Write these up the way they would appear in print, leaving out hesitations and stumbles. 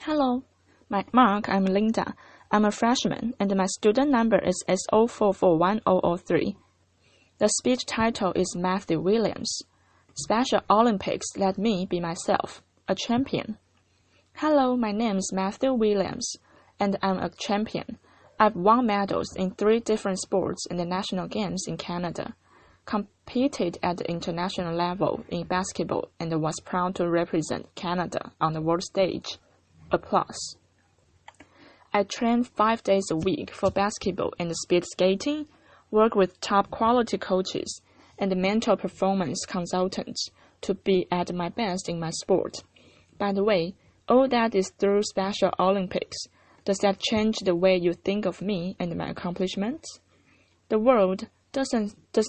Hello, Mark, I'm Linda. I'm a freshman, and my student number is SO4410003. The speech title is Matthew Williams. Special Olympics let me be myself, a champion. Hello, my name is Matthew Williams, and I'm a champion. I've won medals in 3 different sports in the national games in Canada, competed at the international level in basketball, and was proud to represent Canada on the world stage. Applause. I train 5 days a week for basketball and speed skating, work with top quality coaches and mental performance consultants to be at my best in my sport. By the way, all that is through Special Olympics. Does that change the way you think of me and my accomplishments? The world does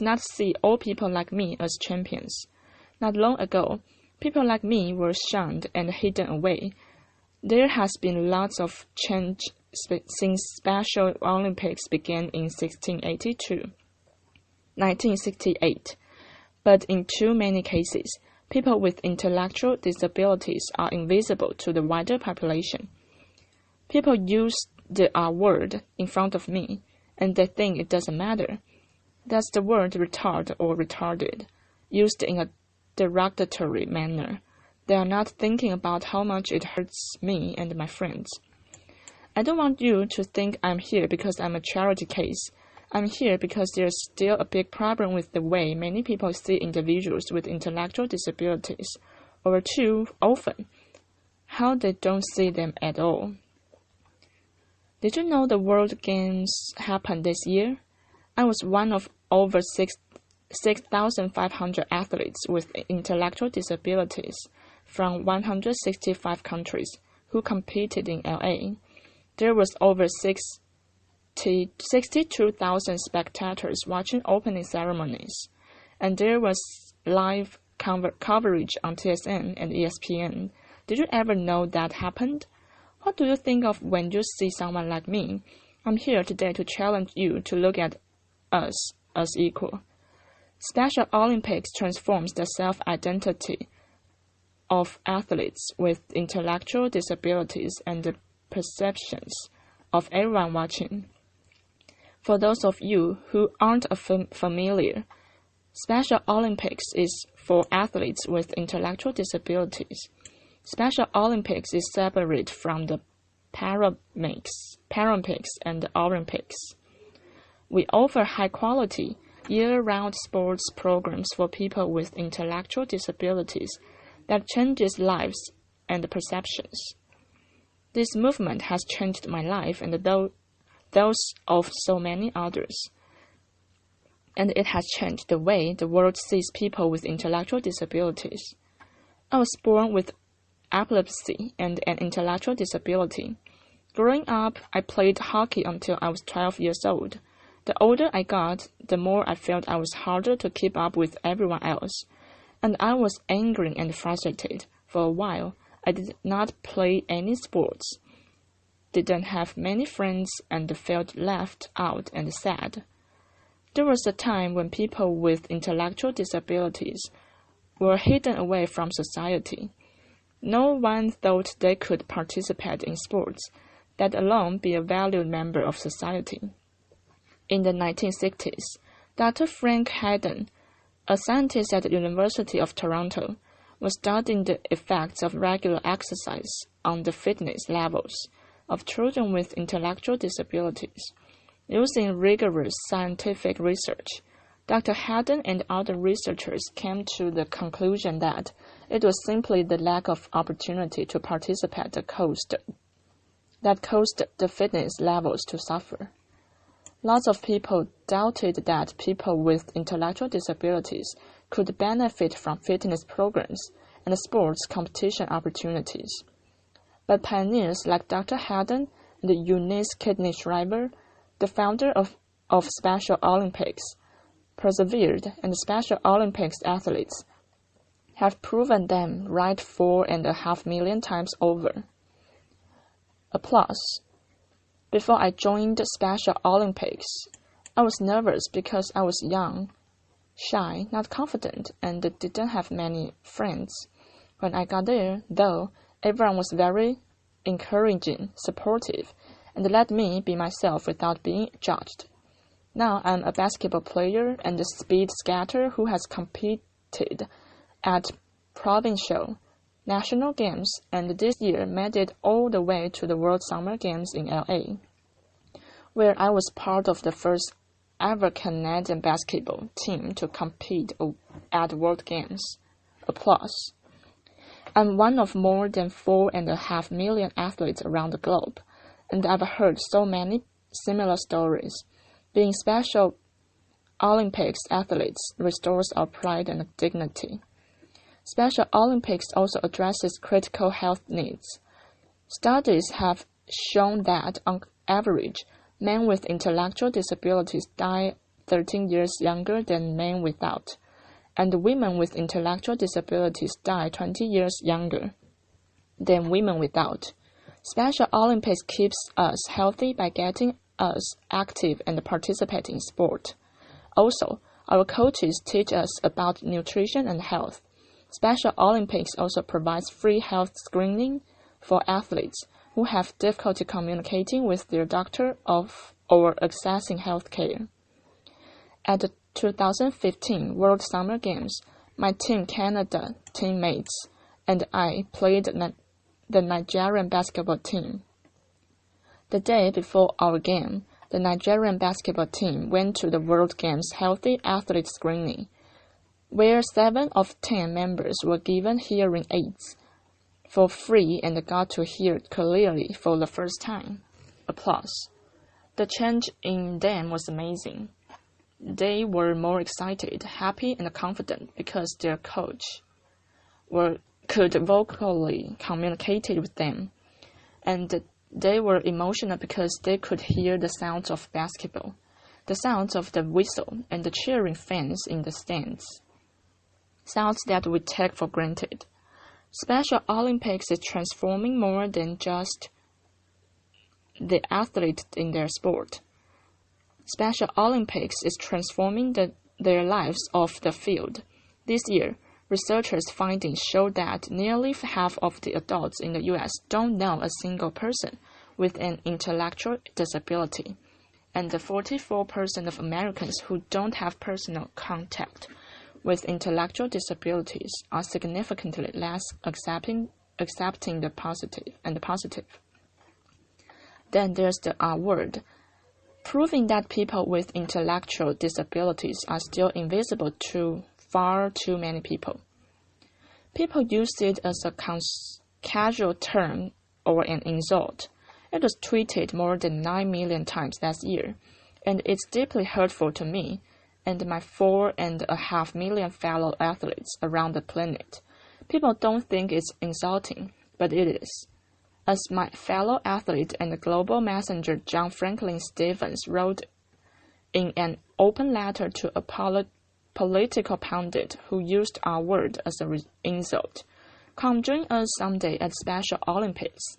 not see all people like me as champions. Not long ago, people like me were shunned and hidden away. There has been lots of change since Special Olympics began in 1968, but in too many cases, people with intellectual disabilities are invisible to the wider population. People use the R word in front of me, and they think it doesn't matter. That's the word retard or retarded, used in a derogatory manner. They are not thinking about how much it hurts me and my friends. I don't want you to think I'm here because I'm a charity case. I'm here because there's still a big problem with the way many people see individuals with intellectual disabilities, or too often, how they don't see them at all. Did you know the World Games happened this year? I was one of over 6,500 athletes with intellectual disabilities from 165 countries who competed in LA. There was over 62,000 spectators watching opening ceremonies, and there was live coverage on TSN and ESPN. Did you ever know that happened? What do you think of when you see someone like me? I'm here today to challenge you to look at us as equal. Special Olympics transforms the self-identity of athletes with intellectual disabilities and the perceptions of everyone watching. For those of you who aren't familiar, Special Olympics is for athletes with intellectual disabilities. Special Olympics is separate from the Paralympics and the Olympics. We offer high-quality, year-round sports programs for people with intellectual disabilities that changes lives and perceptions. This movement has changed my life and those of so many others. And it has changed the way the world sees people with intellectual disabilities. I was born with epilepsy and an intellectual disability. Growing up, I played hockey until I was 12 years old. The older I got, the more I felt I was harder to keep up with everyone else, and I was angry and frustrated. For a while, I did not play any sports, didn't have many friends, and felt left out and sad. There was a time when people with intellectual disabilities were hidden away from society. No one thought they could participate in sports, let alone be a valued member of society. In the 1960s, Dr. Frank Hayden, a scientist at the University of Toronto, was studying the effects of regular exercise on the fitness levels of children with intellectual disabilities. Using rigorous scientific research, Dr. Hayden and other researchers came to the conclusion that it was simply the lack of opportunity to participate that caused the fitness levels to suffer. Lots of people doubted that people with intellectual disabilities could benefit from fitness programs and sports competition opportunities. But pioneers like Dr. Hayden and Eunice Kidney Shriver, the founder of Special Olympics, persevered, and Special Olympics athletes have proven them right 4.5 million times over. Applause. Before I joined Special Olympics, I was nervous because I was young, shy, not confident, and didn't have many friends. When I got there, though, everyone was very encouraging, supportive, and let me be myself without being judged. Now I'm a basketball player and a speed skater who has competed at provincial, national games, and this year made it all the way to the World Summer Games in LA, where I was part of the first ever Canadian basketball team to compete at World Games. Applause. I'm one of more than 4.5 million athletes around the globe, and I've heard so many similar stories. Being Special Olympics athletes restores our pride and dignity. Special Olympics also addresses critical health needs. Studies have shown that, on average, men with intellectual disabilities die 13 years younger than men without, and women with intellectual disabilities die 20 years younger than women without. Special Olympics keeps us healthy by getting us active and participating in sport. Also, our coaches teach us about nutrition and health. Special Olympics also provides free health screening for athletes who have difficulty communicating with their doctor or accessing health care. At the 2015 World Summer Games, my Team Canada teammates and I played the Nigerian basketball team. The day before our game, the Nigerian basketball team went to the World Games Healthy Athlete Screening, where 7 of 10 members were given hearing aids for free and got to hear clearly for the first time. Applause. The change in them was amazing. They were more excited, happy, and confident because their coach could vocally communicate with them, and they were emotional because they could hear the sounds of basketball, the sounds of the whistle, and the cheering fans in the stands, sounds that we take for granted. Special Olympics is transforming more than just the athlete in their sport. Special Olympics is transforming their lives off the field. This year, researchers' findings show that nearly half of the adults in the U.S. don't know a single person with an intellectual disability, and 44% of Americans who don't have personal contact with intellectual disabilities are significantly less accepting the positive. Then there's the R word, proving that people with intellectual disabilities are still invisible to far too many people. People use it as a casual term or an insult. It was tweeted more than 9 million times last year, and it's deeply hurtful to me and my 4.5 million fellow athletes around the planet. People don't think it's insulting, but it is. As my fellow athlete and global messenger John Franklin Stevens wrote in an open letter to a political pundit who used our word as an insult, come join us someday at Special Olympics.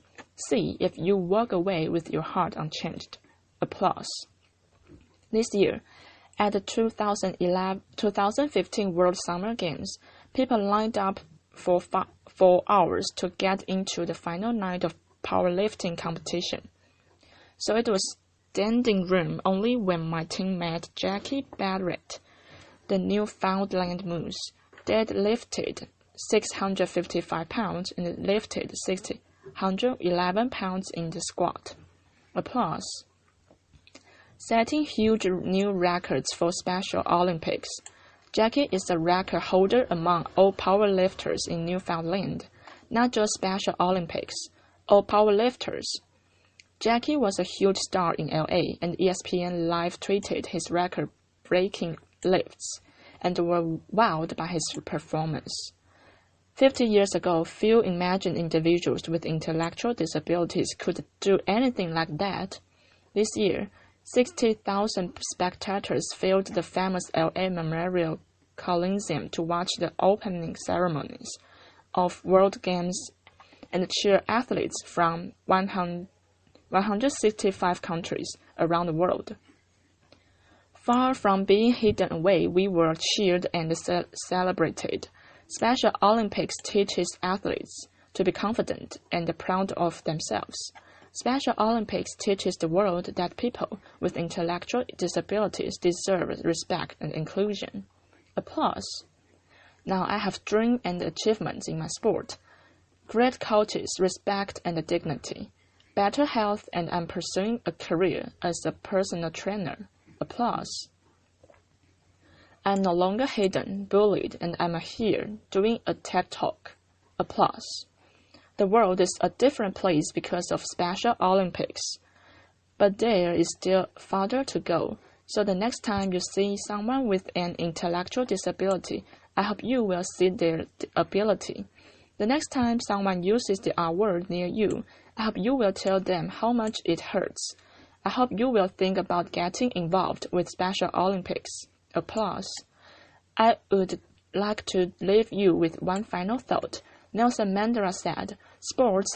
See if you walk away with your heart unchanged. Applause. This year, at the 2015 World Summer Games, people lined up for 4 hours to get into the final night of powerlifting competition. So it was standing room only when my teammate Jackie Barrett, the Newfoundland Moose, deadlifted 655 pounds and lifted 111 pounds in the squat. Applause. Setting huge new records for Special Olympics, Jackie is the record holder among all powerlifters in Newfoundland, not just Special Olympics, all powerlifters. Jackie was a huge star in LA, and ESPN live tweeted his record-breaking lifts and were wowed by his performance. 50 years ago, few imagined individuals with intellectual disabilities could do anything like that. This year, 60,000 spectators filled the famous LA Memorial Coliseum to watch the opening ceremonies of World Games and cheer athletes from 165 countries around the world. Far from being hidden away, we were cheered and celebrated. Special Olympics teaches athletes to be confident and proud of themselves. Special Olympics teaches the world that people with intellectual disabilities deserve respect and inclusion. Applause. Now I have dreams and achievements in my sport. Great coaches, respect and dignity. Better health, and I'm pursuing a career as a personal trainer. Applause. I'm no longer hidden, bullied, and I'm here doing a TED Talk. Applause. The world is a different place because of Special Olympics. But there is still farther to go. So the next time you see someone with an intellectual disability, I hope you will see their ability. The next time someone uses the R word near you, I hope you will tell them how much it hurts. I hope you will think about getting involved with Special Olympics. Applause. I would like to leave you with one final thought. Nelson Mandela said, "Sports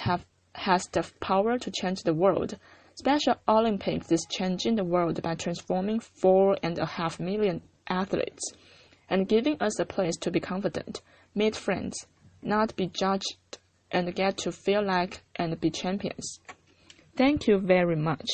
has the power to change the world. Special Olympics is changing the world by transforming 4.5 million athletes and giving us a place to be confident, meet friends, not be judged, and get to feel like and be champions." Thank you very much.